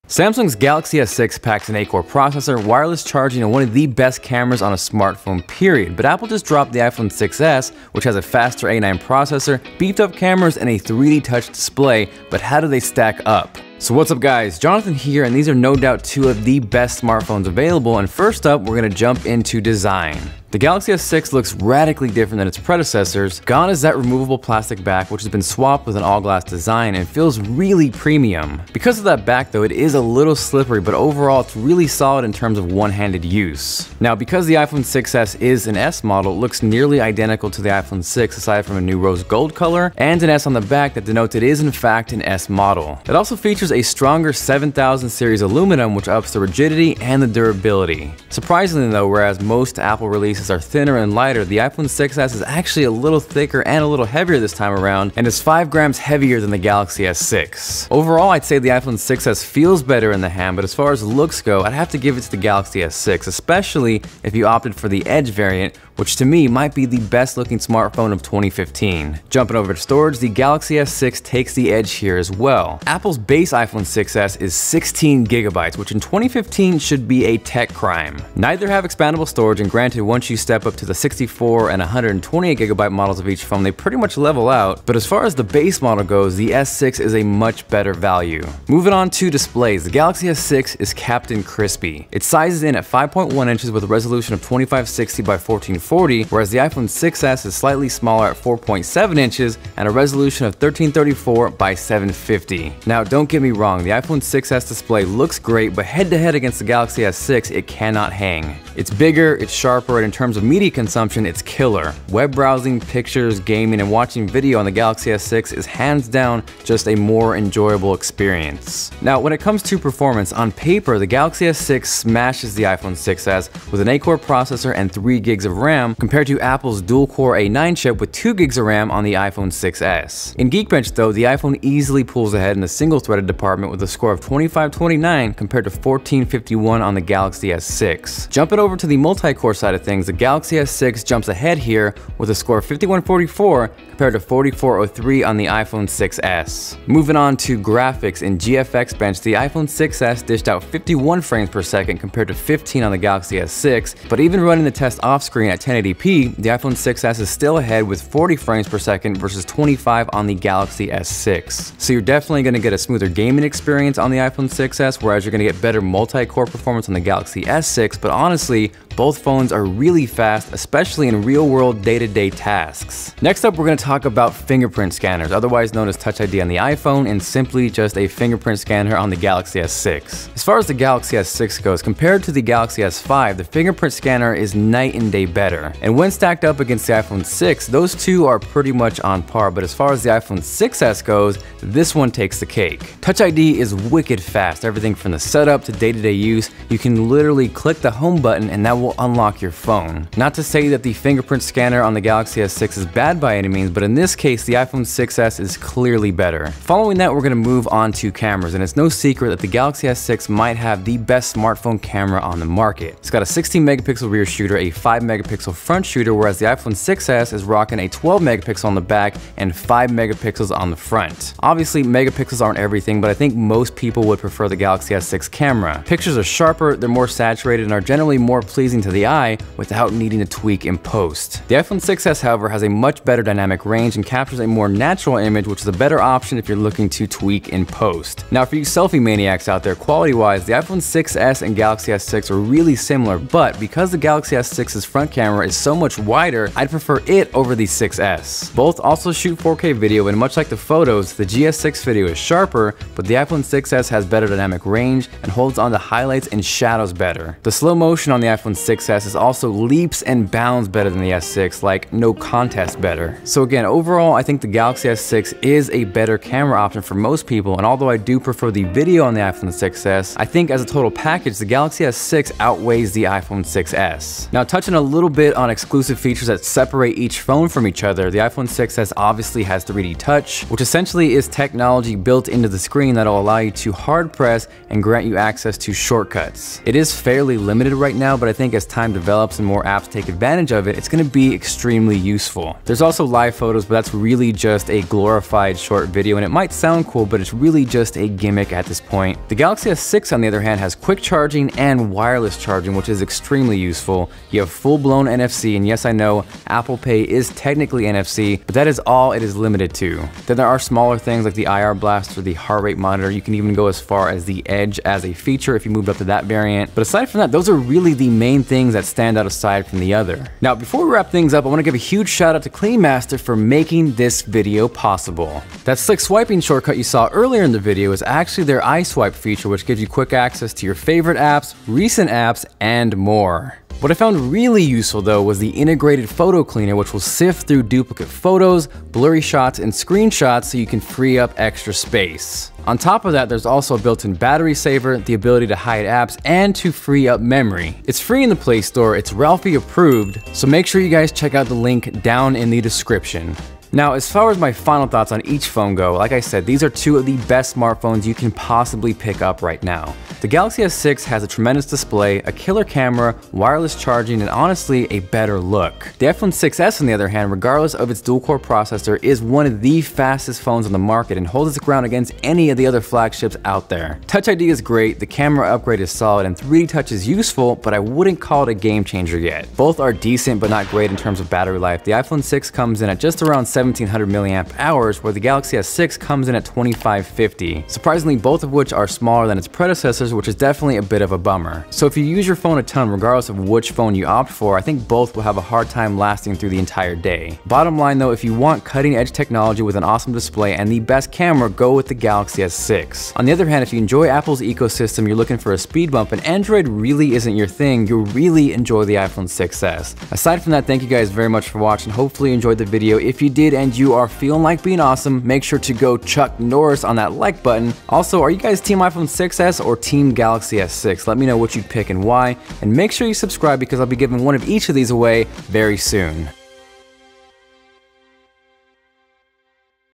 Samsung's Galaxy S6 packs an 8-core processor, wireless charging, and one of the best cameras on a smartphone period. But Apple just dropped the iPhone 6s, which has a faster A9 processor, beefed up cameras, and a 3D touch display. But how do they stack up? So what's up guys, Jonathan here, and these are no doubt two of the best smartphones available. And first up, we're gonna jump into design. The Galaxy S6 looks radically different than its predecessors. Gone is that removable plastic back, which has been swapped with an all-glass design and feels really premium. Because of that back though, it is a little slippery, but overall it's really solid in terms of one-handed use. Now, because the iPhone 6s is an S model, it looks nearly identical to the iPhone 6 aside from a new rose gold color and an S on the back that denotes it is in fact an S model. It also features a stronger 7000 series aluminum, which ups the rigidity and the durability. Surprisingly though, whereas most Apple releases are thinner and lighter, the iPhone 6s is actually a little thicker and a little heavier this time around, and is 5 grams heavier than the Galaxy S6. Overall, I'd say the iPhone 6s feels better in the hand, but as far as looks go, I'd have to give it to the Galaxy S6, especially if you opted for the Edge variant, which to me might be the best looking smartphone of 2015. Jumping over to storage, the Galaxy S6 takes the edge here as well. Apple's base iPhone 6s is 16 gigabytes, which in 2015 should be a tech crime. Neither have expandable storage, and granted, once you step up to the 64 and 128 gigabyte models of each phone, they pretty much level out, but as far as the base model goes, the S6 is a much better value. Moving on to displays, the Galaxy S6 is Captain Crispy. It sizes in at 5.1 inches with a resolution of 2560 by 1440, whereas the iPhone 6s is slightly smaller at 4.7 inches and a resolution of 1334 by 750. Now, don't get me wrong, the iPhone 6s display looks great, but head-to-head against the Galaxy S6, it cannot hang. It's bigger, it's sharper, and in terms of media consumption, it's killer. Web browsing, pictures, gaming, and watching video on the Galaxy S6 is hands down just a more enjoyable experience. Now, when it comes to performance, on paper, the Galaxy S6 smashes the iPhone 6s with an 8-core processor and 3 gigs of RAM compared to Apple's dual-core A9 chip with 2 gigs of RAM on the iPhone 6s. In Geekbench though, the iPhone easily pulls ahead in the single-threaded department with a score of 2529 compared to 1451 on the Galaxy S6. Jumping over to the multi-core side of things, the Galaxy S6 jumps ahead here with a score of 5144 compared to 4403 on the iPhone 6s. Moving on to graphics, in GFX Bench, the iPhone 6s dished out 51 frames per second compared to 15 on the Galaxy S6, but even running the test off-screen at 1080p, the iPhone 6s is still ahead with 40 frames per second versus 25 on the Galaxy S6. So you're definitely going to get a smoother gaming experience on the iPhone 6s, whereas you're going to get better multi-core performance on the Galaxy S6, but honestly, both phones are really fast, especially in real-world day-to-day tasks. Next up, we're going to talk about fingerprint scanners, otherwise known as Touch ID on the iPhone and simply just a fingerprint scanner on the Galaxy S6. As far as the Galaxy S6 goes, compared to the Galaxy S5, the fingerprint scanner is night and day better. And when stacked up against the iPhone 6, those two are pretty much on par, but as far as the iPhone 6s goes, this one takes the cake. Touch ID is wicked fast, everything from the setup to day-to-day use. You can literally click the home button and that will unlock your phone. Not to say that the fingerprint scanner on the Galaxy S6 is bad by any means, but in this case, the iPhone 6s is clearly better. Following that, we're going to move on to cameras, and it's no secret that the Galaxy S6 might have the best smartphone camera on the market. It's got a 16 megapixel rear shooter, a 5 megapixel front shooter, whereas the iPhone 6s is rocking a 12 megapixel on the back and 5 megapixels on the front. Obviously, megapixels aren't everything, but I think most people would prefer the Galaxy S6 camera. Pictures are sharper, they're more saturated, and are generally more pleasing to the eye without needing to tweak in post. The iPhone 6s, however, has a much better dynamic range and captures a more natural image, which is a better option if you're looking to tweak in post. Now, for you selfie maniacs out there, quality-wise, the iPhone 6s and Galaxy S6 are really similar, but because the Galaxy S6's front camera is so much wider, I'd prefer it over the 6s. Both also shoot 4K video, and much like the photos, the GS6 video is sharper, but the iPhone 6s has better dynamic range and holds on to highlights and shadows better. The slow motion on the iPhone 6s is also leaps and bounds better than the S6, like no contest better. So again, overall, I think the Galaxy S6 is a better camera option for most people, and although I do prefer the video on the iPhone 6s, I think as a total package, the Galaxy S6 outweighs the iPhone 6s. Now, touching a little bit bit on exclusive features that separate each phone from each other, the iPhone 6s obviously has 3D Touch, which essentially is technology built into the screen that'll allow you to hard press and grant you access to shortcuts. It is fairly limited right now, but I think as time develops and more apps take advantage of it, it's going to be extremely useful. There's also live photos, but that's really just a glorified short video, and it might sound cool, but it's really just a gimmick at this point. The Galaxy S6 on the other hand has quick charging and wireless charging, which is extremely useful. You have full-blown NFC, and yes, I know Apple Pay is technically NFC, but that is all it is limited to. Then there are smaller things like the IR Blast or the heart rate monitor. You can even go as far as the Edge as a feature if you moved up to that variant. But aside from that, those are really the main things that stand out aside from the other. Now, before we wrap things up, I want to give a huge shout out to CleanMaster for making this video possible. That slick swiping shortcut you saw earlier in the video is actually their iSwipe feature, which gives you quick access to your favorite apps, recent apps, and more. What I found really useful though was the integrated photo cleaner, which will sift through duplicate photos, blurry shots, and screenshots so you can free up extra space. On top of that, there's also a built-in battery saver, the ability to hide apps, and to free up memory. It's free in the Play Store, it's Ralphie approved, so make sure you guys check out the link down in the description. Now, as far as my final thoughts on each phone go, like I said, these are two of the best smartphones you can possibly pick up right now. The Galaxy S6 has a tremendous display, a killer camera, wireless charging, and honestly, a better look. The iPhone 6s, on the other hand, regardless of its dual-core processor, is one of the fastest phones on the market and holds its ground against any of the other flagships out there. Touch ID is great, the camera upgrade is solid, and 3D Touch is useful, but I wouldn't call it a game changer yet. Both are decent, but not great in terms of battery life. The iPhone 6 comes in at just around 1700 milliamp hours, where the Galaxy S6 comes in at 2550. Surprisingly, both of which are smaller than its predecessors, which is definitely a bit of a bummer. So if you use your phone a ton, regardless of which phone you opt for, I think both will have a hard time lasting through the entire day. Bottom line though, if you want cutting edge technology with an awesome display and the best camera, go with the Galaxy S6. On the other hand, if you enjoy Apple's ecosystem, you're looking for a speed bump, and Android really isn't your thing, you'll really enjoy the iPhone 6s. Aside from that, thank you guys very much for watching. Hopefully you enjoyed the video. If you did and you are feeling like being awesome, make sure to go Chuck Norris on that like button. Also, are you guys team iPhone 6s or team Galaxy S6? Let me know what you'd pick and why, and make sure you subscribe because I'll be giving one of each of these away very soon.